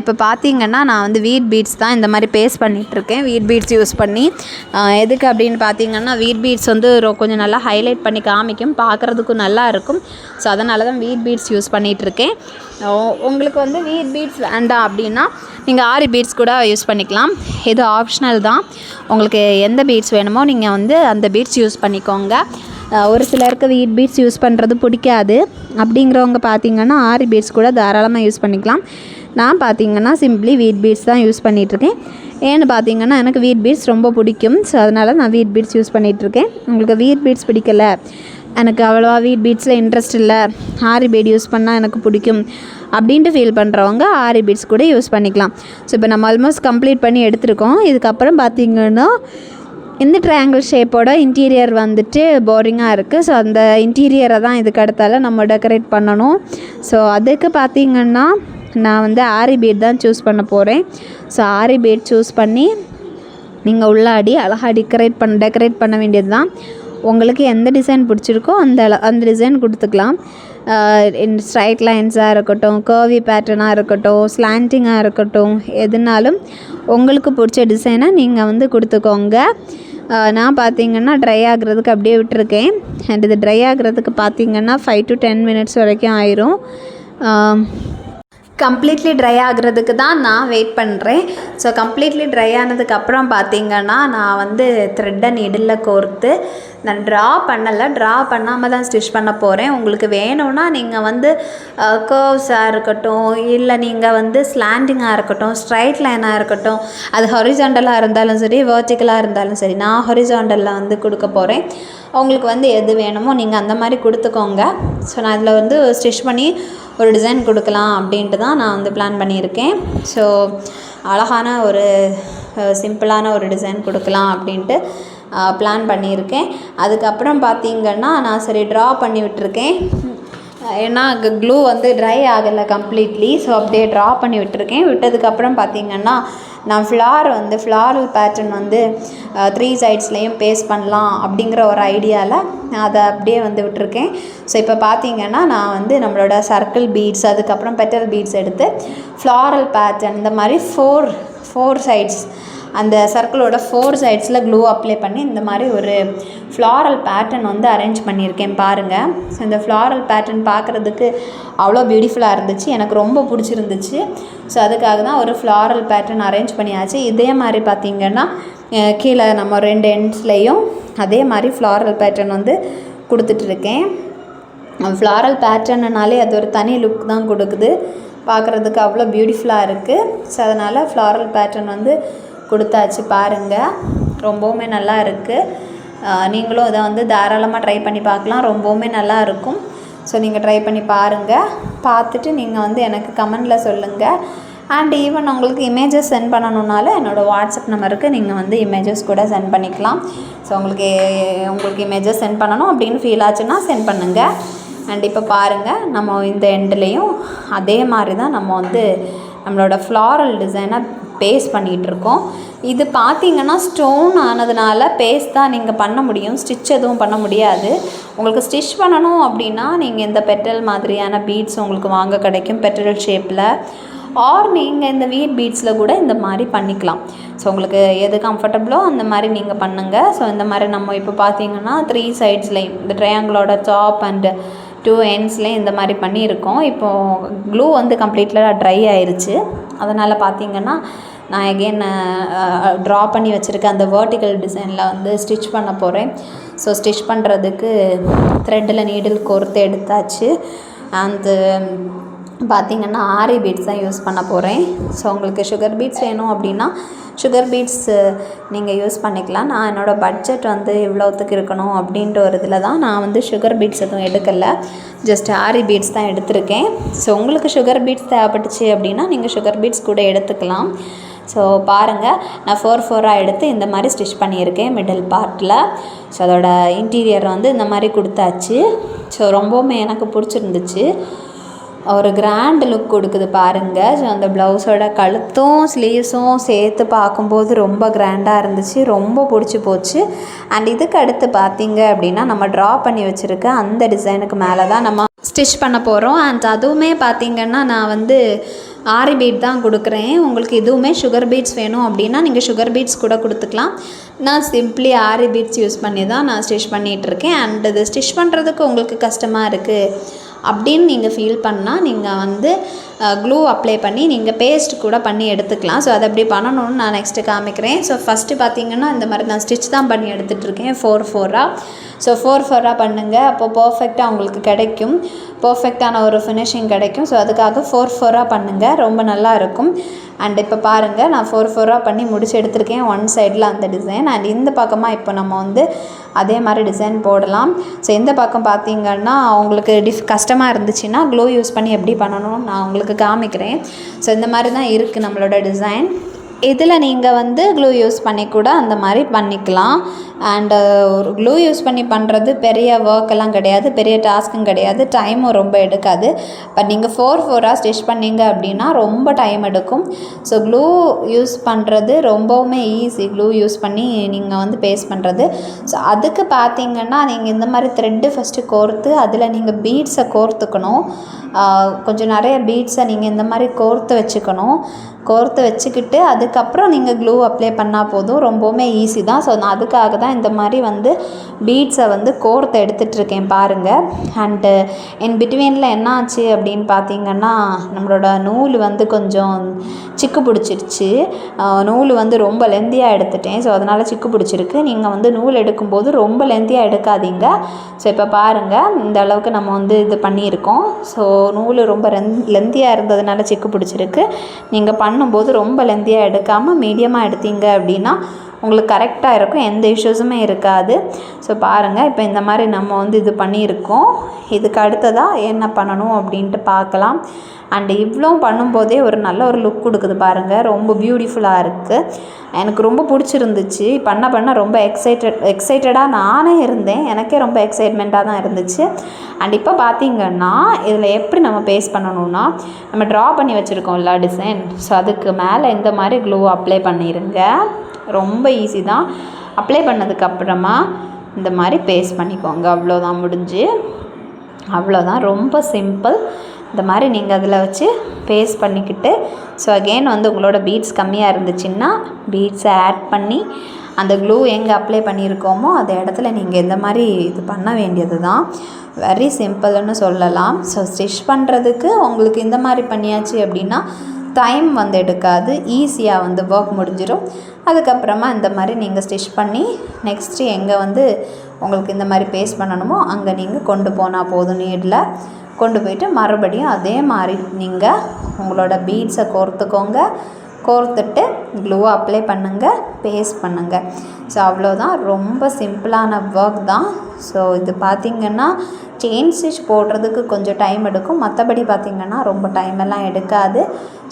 இப்போ பார்த்தீங்கன்னா நான் வந்து வீட் பீட்ஸ் தான் இந்த மாதிரி பேஸ்ட் பண்ணிகிட்ருக்கேன், வீட் பீட்ஸ் யூஸ் பண்ணி. எதுக்கு அப்படின்னு பார்த்தீங்கன்னா வீட் பீட்ஸ் வந்து கொஞ்சம் நல்லா ஹைலைட் பண்ணி காமிக்கும், பார்க்குறதுக்கும் நல்லா இருக்கும். ஸோ அதனால தான் வீட் பீட்ஸ் யூஸ் பண்ணிகிட்ருக்கேன். உங்களுக்கு வந்து வீட் பீட்ஸ் வேண்டாம் அப்படின்னா நீங்கள் ஆரி பீட்ஸ் கூட யூஸ் பண்ணிக்கலாம். இது ஆப்ஷனல் தான். உங்களுக்கு எந்த பீட்ஸ் வேணுமோ நீங்கள் வந்து அந்த பீட்ஸ் யூஸ் பண்ணிக்கோங்க. ஒரு சிலருக்கு வீட் பீட்ஸ் யூஸ் பண்ணுறது பிடிக்காது. அப்படிங்கிறவங்க பார்த்திங்கன்னா ஆரி பீட்ஸ் கூட தாராளமாக யூஸ் பண்ணிக்கலாம். நான் பார்த்திங்கன்னா சிம்பிளி வீட் பீட்ஸ் தான் யூஸ் பண்ணிகிட்ருக்கேன். ஏன்னு பார்த்திங்கன்னா எனக்கு வீட் பீட்ஸ் ரொம்ப பிடிக்கும். ஸோ அதனால் நான் வீட் பீட்ஸ் யூஸ் பண்ணிகிட்ருக்கேன். உங்களுக்கு வீட் பீட்ஸ் பிடிக்கல, எனக்கு அவ்வளோவா வீட் பீட்ஸில் இன்ட்ரெஸ்ட் இல்லை, ஆரி பீட் யூஸ் பண்ணால் எனக்கு பிடிக்கும் அப்படின்ட்டு ஃபீல் பண்ணுறவங்க ஆரி பீட்ஸ் கூட யூஸ் பண்ணிக்கலாம். ஸோ இப்போ நம்ம ஆல்மோஸ்ட் கம்ப்ளீட் பண்ணி எடுத்துருக்கோம். இதுக்கப்புறம் பார்த்திங்கன்னா இந்த ட்ரையாங்கிள் ஷேப்போட இன்டீரியர் வந்துட்டு போரிங்காக இருக்குது. ஸோ அந்த இன்டீரியரை தான் இதுக்கு அடுத்தால நம்ம டெக்கரேட் பண்ணணும். ஸோ அதுக்கு பார்த்திங்கன்னா நான் வந்து ஆரி பீட் தான் சூஸ் பண்ண போகிறேன். ஸோ ஆரி பீட் சூஸ் பண்ணி நீங்கள் உள்ளாடி அழகாக டெக்கரேட் பண்ண வேண்டியது தான். உங்களுக்கு எந்த டிசைன் பிடிச்சிருக்கோ அந்த டிசைன் கொடுத்துக்கலாம். ஸ்ட்ரைட் லைன்ஸாக இருக்கட்டும், கர்வி பேட்டர்னாக இருக்கட்டும், ஸ்லாண்டிங்காக இருக்கட்டும், எதுனாலும் உங்களுக்கு பிடிச்ச டிசைனை நீங்கள் வந்து கொடுத்துக்கோங்க. நான் பார்த்திங்கன்னா ட்ரை ஆகிறதுக்கு அப்படியே விட்டுருக்கேன். அண்ட் இது ட்ரை ஆகிறதுக்கு பார்த்திங்கன்னா 5 to 10 minutes வரைக்கும் ஆயிரும். கம்ப்ளீட்லி ட்ரை ஆகிறதுக்கு தான் நான் வெயிட் பண்ணுறேன். ஸோ கம்ப்ளீட்லி ட்ரை ஆனதுக்கப்புறம் பார்த்திங்கன்னா நான் வந்து த்ரெட்டை நீடில் கோர்த்து நான் ட்ரா பண்ணாமல் தான் ஸ்டிச் பண்ண போகிறேன். உங்களுக்கு வேணும்னா நீங்கள் வந்து கர்வ்ஸாக இருக்கட்டும், இல்லை நீங்கள் வந்து ஸ்லாண்டிங்காக இருக்கட்டும், ஸ்ட்ரைட் லைனாக இருக்கட்டும், அது ஹொரிசாண்டலாக இருந்தாலும் சரி, வெர்டிக்கலாக இருந்தாலும் சரி, நான் ஹொரிசாண்டலில் வந்து கொடுக்க போகிறேன். உங்களுக்கு வந்து எது வேணுமோ நீங்கள் அந்த மாதிரி கொடுத்துக்கோங்க. ஸோ நான் இதில் வந்து ஸ்டிச் பண்ணி ஒரு டிசைன் கொடுக்கலாம் அப்படின்ட்டு தான் நான் வந்து பிளான் பண்ணியிருக்கேன். ஸோ அழகான ஒரு சிம்பிளான ஒரு டிசைன் கொடுக்கலாம் அப்படின்ட்டு பிளான் பண்ணியிருக்கேன். அதுக்கப்புறம் பார்த்திங்கன்னா நான் சரி ட்ரா பண்ணி விட்டுருக்கேன். ஏன்னா க்ளூ வந்து ட்ரை ஆகலை கம்ப்ளீட்லி. ஸோ அப்படியே ட்ரா பண்ணி விட்டதுக்கப்புறம் பார்த்திங்கன்னா நான் ஃப்ளாரல் பேட்டர்ன் வந்து 3 சைட்ஸ்லேயும் பேஸ்ட் பண்ணலாம் அப்படிங்கிற ஒரு ஐடியாவில் அதை அப்படியே வந்து விட்டுருக்கேன். ஸோ இப்போ பார்த்திங்கன்னா நான் வந்து நம்மளோட சர்க்கிள் பீட்ஸ், அதுக்கப்புறம் பெட்டல் பீட்ஸ் எடுத்து ஃப்ளாரல் பேட்டர்ன் இந்த மாதிரி 4 சைட்ஸ், அந்த சர்க்கிளோட 4 சைட்ஸில் க்ளூ அப்ளை பண்ணி இந்த மாதிரி ஒரு ஃப்ளாரல் பேட்டர்ன் வந்து அரேஞ்ச் பண்ணியிருக்கேன் பாருங்கள். ஸோ இந்த ஃப்ளாரல் பேட்டர்ன் பார்க்குறதுக்கு அவ்வளோ பியூட்டிஃபுல்லாக இருந்துச்சு, எனக்கு ரொம்ப பிடிச்சிருந்துச்சு. ஸோ அதுக்காக தான் ஒரு ஃப்ளாரல் பேட்டர்ன் அரேஞ்ச் பண்ணியாச்சு. இதே மாதிரி பார்த்திங்கன்னா கீழே நம்ம 2 எண்ட்ஸ்லேயும் அதே மாதிரி ஃப்ளாரல் பேட்டர்ன் வந்து கொடுத்துட்ருக்கேன். ஃப்ளாரல் பேட்டர்னாலே அது ஒரு தனி லுக் தான் கொடுக்குது, பார்க்குறதுக்கு அவ்வளோ பியூட்டிஃபுல்லாக இருக்குது. ஸோ அதனால் ஃப்ளாரல் பேட்டர்ன் வந்து கொடுத்தாச்சு பாருங்கள், ரொம்பவுமே நல்லா இருக்குது. நீங்களும் இதை வந்து தாராளமாக ட்ரை பண்ணி பார்க்கலாம், ரொம்பவுமே நல்லா இருக்கும். ஸோ நீங்கள் ட்ரை பண்ணி பாருங்கள், பார்த்துட்டு நீங்கள் வந்து எனக்கு கமெண்டில் சொல்லுங்கள். அண்ட் ஈவன் உங்களுக்கு இமேஜஸ் சென்ட் பண்ணணுன்னாலும் என்னோடய வாட்ஸ்அப் நம்பருக்கு நீங்கள் வந்து இமேஜஸ் கூட சென்ட் பண்ணிக்கலாம். ஸோ உங்களுக்கு இமேஜஸ் சென்ட் பண்ணணும் அப்படின்னு ஃபீல் ஆச்சுன்னா சென்ட் பண்ணுங்கள். அண்ட் இப்போ பாருங்கள், நம்ம இந்த எண்ட்லேயும் அதே மாதிரி தான் நம்ம வந்து நம்மளோட ஃப்ளாரல் டிசைனை பேஸ்ட் பண்ணிகிட்ருக்கோம். இது பார்த்திங்கன்னா ஸ்டோன் ஆனதுனால பேஸ்ட் தான் நீங்கள் பண்ண முடியும், ஸ்டிச் எதுவும் பண்ண முடியாது. உங்களுக்கு ஸ்டிச் பண்ணணும் அப்படின்னா நீங்கள் இந்த பெட்டல் மாதிரியான பீட்ஸ் உங்களுக்கு வாங்க கிடைக்கும், பெட்டல் ஷேப்பில். ஆர் நீங்கள் இந்த வீட் பீட்ஸில் கூட இந்த மாதிரி பண்ணிக்கலாம். ஸோ உங்களுக்கு எது கம்ஃபர்டபுளோ அந்த மாதிரி நீங்கள் பண்ணுங்கள். ஸோ இந்த மாதிரி நம்ம இப்போ பார்த்திங்கன்னா 3 சைட்ஸ்லேயும் இந்த ட்ரையாங்கிளோட டாப் அண்ட் 2 எண்ட்ஸ்லேயும் இந்த மாதிரி பண்ணியிருக்கோம். இப்போது க்ளூ வந்து கம்ப்ளீட்டாக ட்ரை ஆயிடுச்சு. அதனால் பார்த்திங்கன்னா நான் எகெயின் ட்ரா பண்ணி வச்சுருக்கேன் அந்த வெர்டிக்கல் டிசைனில் வந்து ஸ்டிச் பண்ண போகிறேன். ஸோ ஸ்டிச் பண்ணுறதுக்கு த்ரெட்டில் நீடில் கோர்த்து எடுத்தாச்சு. அந்த பார்த்திங்கன்னா ஆரி பீட்ஸ் தான் யூஸ் பண்ண போகிறேன். ஸோ உங்களுக்கு சுகர் பீட்ஸ் வேணும் அப்படின்னா சுகர் பீட்ஸ் நீங்கள் யூஸ் பண்ணிக்கலாம். நான் என்னோடய பட்ஜெட் வந்து இவ்வளோத்துக்கு இருக்கணும் அப்படின்ற ஒரு இதில் தான் நான் வந்து சுகர் பீட்ஸ் எதுவும் எடுக்கலை, ஜஸ்ட் ஆரி பீட்ஸ் தான் எடுத்திருக்கேன். ஸோ உங்களுக்கு சுகர் பீட்ஸ் தேவைப்பட்டுச்சு அப்படின்னா நீங்கள் சுகர் பீட்ஸ் கூட எடுத்துக்கலாம். ஸோ பாருங்கள், நான் 4 எடுத்து இந்த மாதிரி ஸ்டிச் பண்ணியிருக்கேன் மிடில் பார்ட்டில். ஸோ அதோட இன்டீரியர் வந்து இந்த மாதிரி கொடுத்தாச்சு. ஸோ ரொம்பவுமே எனக்கு பிடிச்சிருந்துச்சு. ஒரு கிராண்ட் லுக் கொடுக்குது பாருங்கள். ஸோ அந்த ப்ளவுஸோட கழுத்தும் ஸ்லீவ்ஸும் சேர்த்து பார்க்கும்போது ரொம்ப கிராண்டாக இருந்துச்சு, ரொம்ப பிடிச்சி போச்சு. அண்ட் இதுக்கு அடுத்து பார்த்திங்க அப்படின்னா நம்ம ட்ரா பண்ணி வச்சுருக்க அந்த டிசைனுக்கு மேலே தான் நம்ம ஸ்டிச் பண்ண போகிறோம். அண்ட் அதுவுமே பார்த்திங்கன்னா நான் வந்து ஆரி பீட் தான் கொடுக்குறேன். உங்களுக்கு இதுவுமே சுகர் பீட்ஸ் வேணும் அப்படின்னா நீங்கள் சுகர் பீட்ஸ் கூட கொடுத்துக்கலாம். நான் சிம்பிளி ஆரி பீட்ஸ் யூஸ் பண்ணி தான் நான் ஸ்டிச் பண்ணிகிட்ருக்கேன். அண்ட் இது ஸ்டிச் பண்ணுறதுக்கு உங்களுக்கு கஷ்டமாக இருக்குது அப்படின்னு நீங்கள் ஃபீல் பண்ணால் நீங்கள் வந்து க்ளூ அப்ளை பண்ணி நீங்கள் பேஸ்ட் கூட பண்ணி எடுத்துக்கலாம். ஸோ அதை எப்படி பண்ணணும்னு நான் நெக்ஸ்ட்டு காமிக்கிறேன். ஸோ ஃபஸ்ட்டு பார்த்திங்கன்னா இந்த மாதிரி நான் ஸ்டிச் தான் பண்ணி எடுத்துகிட்ருக்கேன் 4/4. ஸோ 4/4 பண்ணுங்கள், அப்போது பர்ஃபெக்டாக உங்களுக்கு கிடைக்கும், பர்ஃபெக்டான ஒரு ஃபினிஷிங் கிடைக்கும். ஸோ அதுக்காக 4/4 பண்ணுங்கள், ரொம்ப நல்லா இருக்கும். அண்ட் இப்போ பாருங்கள் நான் 4/4 பண்ணி முடிச்சு எடுத்திருக்கேன் ஒன் சைடில் அந்த டிசைன். அண்ட் இந்த பக்கமாக இப்போ நம்ம வந்து அதே மாதிரி டிசைன் போடலாம். ஸோ இந்த பக்கம் பார்த்திங்கன்னா உங்களுக்கு கஷ்டமாக இருந்துச்சுன்னா க்ளூ யூஸ் பண்ணி எப்படி பண்ணணும்னு நான் உங்களுக்கு காமிக்கிறேன். ஸோ இந்த மாதிரி தான் இருக்குது நம்மளோட டிசைன். இதில் நீங்கள் வந்து க்ளூ யூஸ் பண்ணி கூட அந்த மாதிரி பண்ணிக்கலாம். அண்டு ஒரு க்ளூ யூஸ் பண்ணி பண்ணுறது பெரிய ஒர்க்கெல்லாம் கிடையாது, பெரிய டாஸ்க்கும் கிடையாது, டைமும் ரொம்ப எடுக்காது. பட் நீங்கள் 4/4 ஸ்டிச் பண்ணிங்க அப்படின்னா ரொம்ப டைம் எடுக்கும். ஸோ க்ளூ யூஸ் பண்ணுறது ரொம்பவுமே ஈஸி, க்ளூ யூஸ் பண்ணி நீங்கள் வந்து பேஸ்ட் பண்ணுறது. ஸோ அதுக்கு பார்த்திங்கன்னா நீங்கள் இந்த மாதிரி த்ரெட்டு ஃபஸ்ட்டு கோர்த்து அதில் நீங்கள் பீட்ஸை கோர்த்துக்கணும். கொஞ்சம் நிறைய பீட்ஸை நீங்கள் இந்த மாதிரி கோர்த்து வச்சுக்கணும். கோர்த்து வச்சுக்கிட்டு அதுக்கப்புறம் நீங்கள் க்ளூ அப்ளை பண்ணால் போதும், ரொம்பவுமே ஈஸி தான். ஸோ நான் அதுக்காக தான் இந்த மாதிரி வந்து பீட்ஸை வந்து கோர்த்து எடுத்துகிட்ருக்கேன் பாருங்கள். அண்டு இன் பிட்வீனில் என்ன ஆச்சு அப்படின்னு பார்த்திங்கன்னா நம்மளோட நூல் வந்து கொஞ்சம் சிக்கு பிடிச்சிருச்சு. நூல் வந்து ரொம்ப லெந்தியாக எடுத்துட்டேன். ஸோ அதனால் சிக்கு பிடிச்சிருக்கு. நீங்கள் வந்து நூல் எடுக்கும்போது ரொம்ப லெந்தியாக எடுக்காதீங்க. ஸோ இப்போ பாருங்கள் இந்த அளவுக்கு நம்ம வந்து இது பண்ணியிருக்கோம். ஸோ நூல் ரொம்ப லெந்தியாக இருந்ததுனால சிக்கு பிடிச்சிருக்கு. நீங்கள் பண்ணும்போது ரொம்ப லெந்தியாக எடுக்காமல் மீடியமாக எடுத்தீங்க அப்படின்னா உங்களுக்கு கரெக்டாக இருக்கும், எந்த இஷ்யூஸுமே இருக்காது. ஸோ பாருங்கள் இப்போ இந்த மாதிரி நம்ம வந்து இது பண்ணியிருக்கோம். இதுக்கு அடுத்ததாக என்ன பண்ணணும் அப்படின்ட்டு பார்க்கலாம். அண்டு இவ்வளோ பண்ணும்போதே ஒரு நல்ல ஒரு லுக் கொடுக்குது பாருங்கள், ரொம்ப பியூட்டிஃபுல்லாக இருக்குது. எனக்கு ரொம்ப பிடிச்சிருந்துச்சு. பண்ண ரொம்ப எக்ஸைட்டடாக நானே இருந்தேன், எனக்கே ரொம்ப எக்ஸைட்மெண்ட்டாக தான் இருந்துச்சு. அண்ட் இப்போ பார்த்திங்கன்னா இதில் எப்படி நம்ம பேஸ்ட் பண்ணணும்னா நம்ம ட்ரா பண்ணி வச்சுருக்கோம்ல டிசைன், ஸோ அதுக்கு மேலே இந்த மாதிரி க்ளூ அப்ளை பண்ணிடுங்க. ரொம்ப ஈஸி தான். அப்ளை பண்ணதுக்கப்புறமா இந்த மாதிரி பேஸ்ட் பண்ணிக்கோங்க, அவ்வளோதான், முடிஞ்சு. அவ்வளோதான், ரொம்ப சிம்பிள். இந்த மாதிரி நீங்கள் அதில் வச்சு பேஸ்ட் பண்ணிக்கிட்டு ஸோ அகெயின் வந்து உங்களோட பீட்ஸ் கம்மியாக இருந்துச்சுன்னா பீட்ஸை ஆட் பண்ணி அந்த க்ளூ எங்கே அப்ளை பண்ணியிருக்கோமோ அந்த இடத்துல நீங்கள் இந்த மாதிரி இது பண்ண வேண்டியது தான். வெரி சிம்பிள்னு சொல்லலாம். ஸோ ஸ்டிச் பண்ணுறதுக்கு உங்களுக்கு இந்த மாதிரி பண்ணியாச்சு அப்படின்னா டைம் வந்து எடுக்காது, ஈஸியாக வந்து ஒர்க் முடிஞ்சிடும். அதுக்கப்புறமா இந்த மாதிரி நீங்கள் ஸ்டிச் பண்ணி நெக்ஸ்ட்டு எங்கே வந்து உங்களுக்கு இந்த மாதிரி பேஸ்ட் பண்ணணுமோ அங்கே நீங்கள் கொண்டு போனால் போதும். நீடில் கொண்டு போயிட்டு மறுபடியும் அதே மாதிரி நீங்கள் உங்களோட பீட்ஸை கோர்த்துக்கோங்க. கோர்த்துட்டு க்ளூவை அப்ளை பண்ணுங்கள், பேஸ்ட் பண்ணுங்கள். ஸோ அவ்வளோதான், ரொம்ப சிம்பிளான ஒர்க் தான். ஸோ இது பார்த்திங்கன்னா செயின் ஸ்டிச் போடுறதுக்கு கொஞ்சம் டைம் எடுக்கும், மற்றபடி பார்த்திங்கன்னா ரொம்ப டைமெல்லாம் எடுக்காது.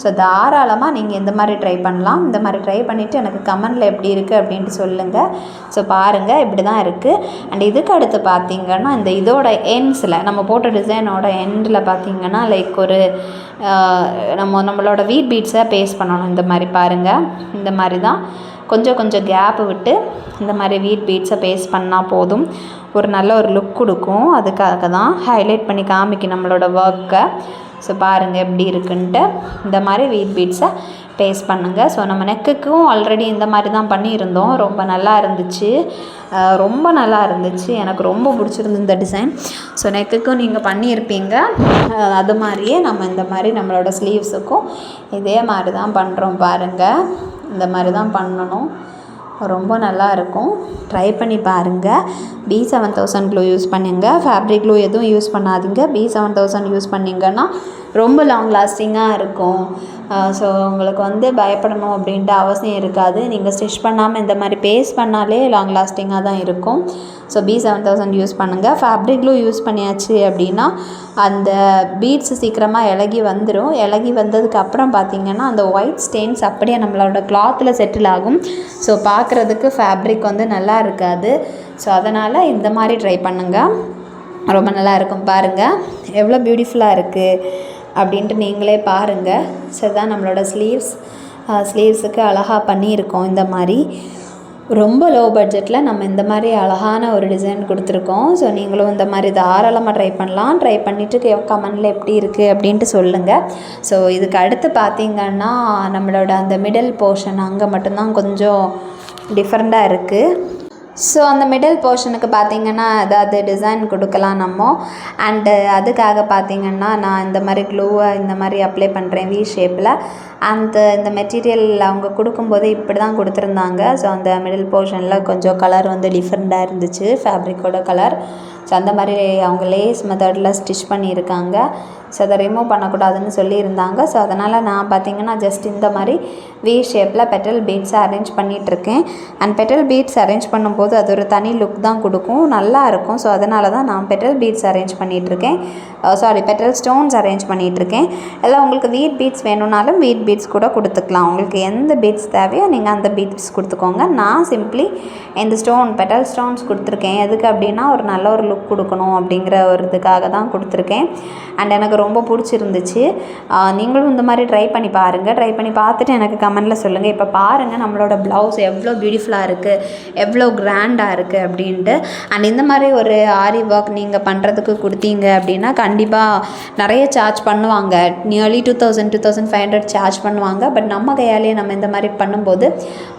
ஸோ தாராளமாக நீங்கள் இந்த மாதிரி ட்ரை பண்ணலாம். இந்த மாதிரி ட்ரை பண்ணிவிட்டு எனக்கு கமெண்டில் எப்படி இருக்குது அப்படின்ட்டு சொல்லுங்கள். ஸோ பாருங்கள் இப்படி தான் இருக்குது. அண்ட் இதுக்கு அடுத்து பார்த்திங்கன்னா இந்த இதோட எண்ட்ஸில் நம்ம போட்ட டிசைனோட எண்டில் பார்த்திங்கன்னா லைக் ஒரு நம்மளோட வீட் பீட்ஸை பேஸ்ட் பண்ணணும். இந்த மாதிரி பாருங்கள், இந்த மாதிரி தான் கொஞ்சம் கேப்பு விட்டு இந்த மாதிரி வீட் பீட்ஸை பேஸ்ட் பண்ணால் போதும், ஒரு நல்ல ஒரு லுக் கொடுக்கும். அதுக்காக தான் ஹைலைட் பண்ணி காமிக்கும் நம்மளோட ஒர்க்கை. ஸோ பாருங்கள் எப்படி இருக்குன்ட்டு. இந்த மாதிரி வீட் பீட்ஸை பேஸ்ட் பண்ணுங்கள். ஸோ நம்ம நெக்குக்கும் ஆல்ரெடி இந்த மாதிரி தான் பண்ணியிருந்தோம், ரொம்ப நல்லா இருந்துச்சு, ரொம்ப நல்லா இருந்துச்சு, எனக்கு ரொம்ப பிடிச்சிருந்து இந்த டிசைன். ஸோ நெக்குக்கும் நீங்கள் பண்ணியிருப்பீங்க, அது மாதிரியே நம்ம இந்த மாதிரி நம்மளோட ஸ்லீவ்ஸுக்கும் இதே மாதிரி தான் பண்ணுறோம் பாருங்கள். இந்த மாதிரி தான் பண்ணணும், ரொம்ப நல்லா இருக்கும். ட்ரை பண்ணி பாருங்கள். B7000 க்ளூ யூஸ் பண்ணுங்க, ஃபேப்ரிக் க்ளூ எதுவும் யூஸ் பண்ணாதீங்க. B7000 யூஸ் பண்ணிங்கன்னா ரொம்ப லாங் லாஸ்டிங்காக இருக்கும். ஸோ உங்களுக்கு வந்து பயப்படணும் அப்படின்ட்டு அவசியம் இருக்காது. நீங்கள் ஸ்டிச் பண்ணாமல் இந்த மாதிரி பேஸ்ட் பண்ணாலே லாங் லாஸ்டிங்காக தான் இருக்கும். ஸோ B7000 யூஸ் பண்ணுங்கள். ஃபேப்ரிக் க்ளூ யூஸ் பண்ணியாச்சு அப்படின்னா அந்த பீட்ஸ் சீக்கிரமாக இலகி வந்துடும். இலகி வந்ததுக்கப்புறம் பார்த்திங்கன்னா அந்த ஒயிட் ஸ்டெயின்ஸ் அப்படியே நம்மளோட கிளாத்தில் செட்டில் ஆகும். ஸோ பார்க்குறதுக்கு ஃபேப்ரிக் வந்து நல்லா இருக்காது. ஸோ அதனால் இந்த மாதிரி ட்ரை பண்ணுங்கள், ரொம்ப நல்லா இருக்கும். பாருங்கள் எவ்வளோ பியூட்டிஃபுல்லாக இருக்குது. அப்படின்ட்டு நீங்களே பாருங்கள். ஸோ இதுதான் நம்மளோட ஸ்லீவ்ஸுக்கு அழகாக பண்ணியிருக்கோம். இந்த மாதிரி ரொம்ப லோ பட்ஜெட்டில் நம்ம இந்த மாதிரி அழகான ஒரு டிசைன் கொடுத்துருக்கோம். ஸோ நீங்களும் இந்த மாதிரி தாராளமாக ட்ரை பண்ணலாம். ட்ரை பண்ணிவிட்டு கமெண்டில் எப்படி இருக்குது அப்படின்ட்டு சொல்லுங்கள். ஸோ இதுக்கு அடுத்து பார்த்திங்கன்னா நம்மளோட அந்த மிடில் போர்ஷன் அங்கே மட்டும்தான் கொஞ்சம் டிஃப்ரெண்ட்டாக இருக்குது. ஸோ அந்த மிடில் போர்ஷனுக்கு பார்த்திங்கன்னா ஏதாவது டிசைன் கொடுக்கலாம் நம்ம. அண்டு அதுக்காக பார்த்திங்கன்னா நான் இந்த மாதிரி க்ளூவை இந்த மாதிரி அப்ளை பண்ணுறேன் வி ஷேப்பில். இந்த மெட்டீரியல் அவங்க கொடுக்கும்போது இப்படி தான் கொடுத்துருந்தாங்க. ஸோ அந்த மிடில் போர்ஷனில் கொஞ்சம் கலர் வந்து டிஃப்ரெண்ட்டாக இருந்துச்சு, ஃபேப்ரிக்கோட கலர். ஸோ அந்த மாதிரி அவங்க லேஸ் மெத்தடில் ஸ்டிச் பண்ணியிருக்காங்க. ஸோ அதை ரிமூவ் பண்ணக்கூடாதுன்னு சொல்லியிருந்தாங்க. ஸோ அதனால் நான் பார்த்திங்கன்னா ஜஸ்ட் இந்த மாதிரி வி ஷேப்பில் பெட்டல் பீட்ஸை அரேஞ்ச் பண்ணிகிட்ருக்கேன். அண்ட் பெட்டல் பீட்ஸ் அரேஞ்ச் பண்ணும்போது அது ஒரு தனி லுக் தான் கொடுக்கும், நல்லா இருக்கும். ஸோ அதனால தான் நான் பெட்டல் பீட்ஸ் அரேஞ்ச் பண்ணிகிட்ருக்கேன். பெட்டல் ஸ்டோன்ஸ் அரேஞ்ச் பண்ணிகிட்ருக்கேன். எல்லாம் உங்களுக்கு வீட் பீட்ஸ் வேணும்னாலும் வீட் பீட்ஸ் கூட கொடுத்துக்கலாம். உங்களுக்கு எந்த பீட்ஸ் தேவையோ நீங்கள் அந்த பீட்ஸ் கொடுத்துக்கோங்க. நான் சிம்பிளி இந்த பெட்டல் ஸ்டோன்ஸ் கொடுத்துருக்கேன். எதுக்கு அப்படின்னா ஒரு நல்ல ஒரு லுக் கொடுக்கணும் அப்படிங்கிற ஒரு இதுக்காக தான் கொடுத்துருக்கேன். அண்ட் எனக்கு ரொம்ப பிடிச்சிருந்துச்சு. நீங்களும் இந்த மாதிரி ட்ரை பண்ணி பாருங்கள். ட்ரை பண்ணி பார்த்துட்டு எனக்கு கமெண்டில் சொல்லுங்கள். இப்போ பாருங்கள் நம்மளோட ப்ளவுஸ் எவ்வளோ பியூட்டிஃபுல்லாக இருக்குது, எவ்வளோ கிராண்டாக இருக்குது அப்படின்ட்டு. அண்ட் இந்த மாதிரி ஒரு ஆரி ஒர்க் நீங்கள் பண்ணுறதுக்கு கொடுத்தீங்க அப்படின்னா கண்டிப்பாக நிறைய சார்ஜ் பண்ணுவாங்க. நியர்லி 2500 சார்ஜ் பண்ணுவாங்க. பட் நம்ம கையாலேயே நம்ம இந்த மாதிரி பண்ணும்போது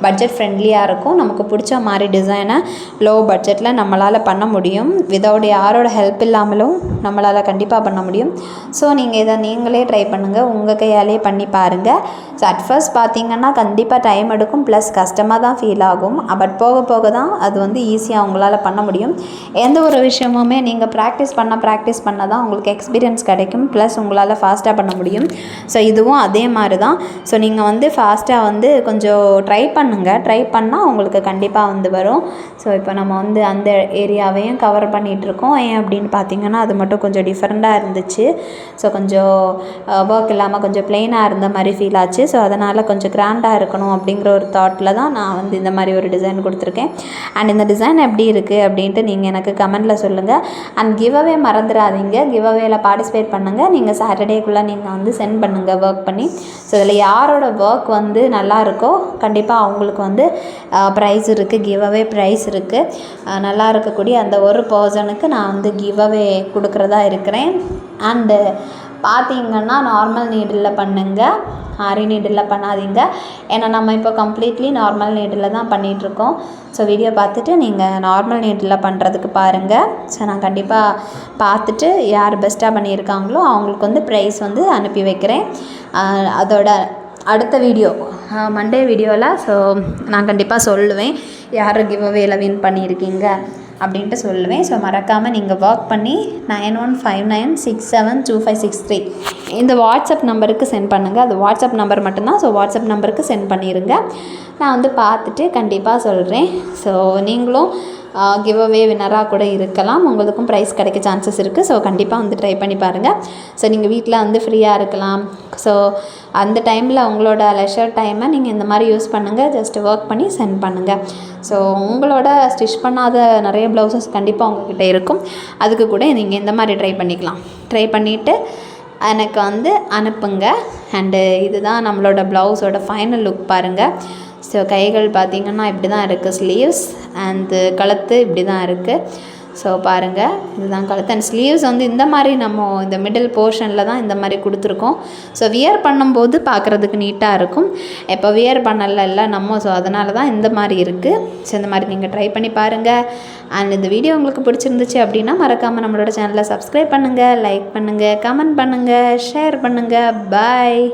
பட்ஜெட் ஃப்ரெண்ட்லியாக இருக்கும். நமக்கு பிடிச்ச மாதிரி டிசைனை லோ பட்ஜெட்டில் நம்மளால் பண்ண முடியும். விதவுட் யாரோட ஹெல்ப் இல்லாமலும் நம்மளால் கண்டிப்பாக பண்ண முடியும். ஸோ நீங்கள் இதை நீங்களே ட்ரை பண்ணுங்கள், உங்கள் கையாலே பண்ணி பாருங்கள். ஸோ அட் ஃபர்ஸ்ட் பார்த்திங்கன்னா கண்டிப்பாக டைம் எடுக்கும், ப்ளஸ் கஷ்டமாக தான் ஃபீல் ஆகும். பட் போக போக தான் அது வந்து ஈஸியாக உங்களால் பண்ண முடியும். எந்த ஒரு விஷயமுமே நீங்கள் ப்ராக்டிஸ் பண்ண தான் உங்களுக்கு எக்ஸ்பீரியன்ஸ் கிடைக்கும், ப்ளஸ் உங்களால் ஃபாஸ்ட்டாக பண்ண முடியும். ஸோ இதுவும் அதே மாதிரி தான். ஸோ நீங்கள் வந்து ஃபாஸ்ட்டாக வந்து கொஞ்சம் ட்ரை பண்ணுங்கள். ட்ரை பண்ணால் உங்களுக்கு கண்டிப்பாக வந்து வரும். ஸோ இப்போ நம்ம வந்து அந்த ஏரியாவையும் கவர் பண்ணிகிட்ருக்கோம். ஏன் அப்படின்னு பார்த்திங்கன்னா அது மட்டும் கொஞ்சம் டிஃப்ரெண்ட்டாக இருந்துச்சு. ஸோ கொஞ்சம் ஒர்க் இல்லாமல் கொஞ்சம் ப்ளெயினாக இருந்த மாதிரி ஃபீல் ஆச்சு. ஸோ அதனால் கொஞ்சம் கிராண்டாக இருக்கணும் அப்படிங்கிற ஒரு தாட்டில் தான் நான் வந்து இந்த மாதிரி ஒரு டிசைன் கொடுத்துருக்கேன். அண்ட் இந்த டிசைன் எப்படி இருக்குது அப்படின்ட்டு நீங்கள் எனக்கு கமெண்டில் சொல்லுங்கள். அண்ட் கிவ்அவே மறந்துடாதீங்க, கிவ்அவேல பார்ட்டிசிபேட் பண்ணுங்கள். நீங்கள் சாட்டர்டேக்குள்ளே நீங்கள் வந்து சென்ட் பண்ணுங்கள் ஒர்க் பண்ணி. ஸோ இதில் யாரோட ஒர்க் வந்து நல்லா இருக்கோ கண்டிப்பாக அவங்களுக்கு வந்து ப்ரைஸ் இருக்குது, கிவ்அவே ப்ரைஸ் இருக்குது. நல்லா இருக்கக்கூடிய அந்த ஒரு பர்சனுக்கு நான் வந்து கிவ்அவே கொடுக்குறதா இருக்கிறேன். அண்டு பார்த்திங்கன்னா நார்மல் நீடில் பண்ணுங்கள், ஆரி நீடில் பண்ணாதீங்க. ஏன்னா நம்ம இப்போ கம்ப்ளீட்லி நார்மல் நீடில் தான் பண்ணிகிட்ருக்கோம். ஸோ வீடியோ பார்த்துட்டு நீங்கள் நார்மல் நீடில் பண்ணுறதுக்கு பாருங்கள். ஸோ நான் கண்டிப்பாக பார்த்துட்டு யார் பெஸ்ட்டாக பண்ணியிருக்காங்களோ அவங்களுக்கு வந்து ப்ரைஸ் வந்து அனுப்பி வைக்கிறேன். அதோட அடுத்த வீடியோ மண்டே வீடியோவில் ஸோ நான் கண்டிப்பாக சொல்லுவேன் யார் கிவ்அவேல வின் பண்ணியிருக்கீங்க அப்படின்ட்டு சொல்லுவேன். ஸோ மறக்காமல் நீங்கள் ஒர்க் பண்ணி 9159672563 இந்த வாட்ஸ்அப் நம்பருக்கு சென்ட் பண்ணுங்கள். அது வாட்ஸ்அப் நம்பர் மட்டும்தான். ஸோ வாட்ஸ்அப் நம்பருக்கு சென்ட் பண்ணிடுங்க. நான் வந்து பார்த்துட்டு கண்டிப்பாக சொல்கிறேன். ஸோ நீங்களும் கிவ்அவே வின்னராக கூட இருக்கலாம், உங்களுக்கும் ப்ரைஸ் கிடைக்க சான்சஸ் இருக்குது. ஸோ கண்டிப்பாக வந்து ட்ரை பண்ணி பாருங்கள். ஸோ நீங்கள் வீட்டில் வந்து ஃப்ரீயாக இருக்கலாம். ஸோ அந்த டைமில் உங்களோட லெஷர் டைமை நீங்கள் இந்த மாதிரி யூஸ் பண்ணுங்கள். ஜஸ்ட் ஒர்க் பண்ணி சென்ட் பண்ணுங்கள். ஸோ உங்களோட ஸ்டிச் பண்ணாத நிறைய ப்ளவுசஸ் கண்டிப்பாக உங்கள்கிட்ட இருக்கும். அதுக்கு கூட நீங்கள் இந்த மாதிரி ட்ரை பண்ணிக்கலாம். ட்ரை பண்ணிவிட்டு எனக்கு வந்து அனுப்புங்க. அண்டு இதுதான் நம்மளோட ப்ளவுஸோட ஃபைனல் லுக் பாருங்கள். ஸோ கைகள் பார்த்திங்கன்னா இப்படி தான் இருக்குது, ஸ்லீவ்ஸ் அண்டு கழுத்து இப்படி தான் இருக்குது. ஸோ பாருங்கள் இதுதான் கழுத்து. அண்ட் ஸ்லீவ்ஸ் வந்து இந்த மாதிரி நம்ம இந்த மிடில் போர்ஷனில் தான் இந்த மாதிரி கொடுத்துருக்கோம். ஸோ வியர் பண்ணும்போது பார்க்குறதுக்கு நீட்டாக இருக்கும். இப்போ வியர் பண்ணல நம்ம, ஸோ அதனால தான் இந்த மாதிரி இருக்குது. ஸோ இந்த மாதிரி நீங்கள் ட்ரை பண்ணி பாருங்கள். அண்ட் இந்த வீடியோ உங்களுக்கு பிடிச்சிருந்துச்சு அப்படின்னா மறக்காமல் நம்மளோட சேனலை சப்ஸ்கிரைப் பண்ணுங்கள், லைக் பண்ணுங்கள், கமெண்ட் பண்ணுங்கள், ஷேர் பண்ணுங்கள். பாய்.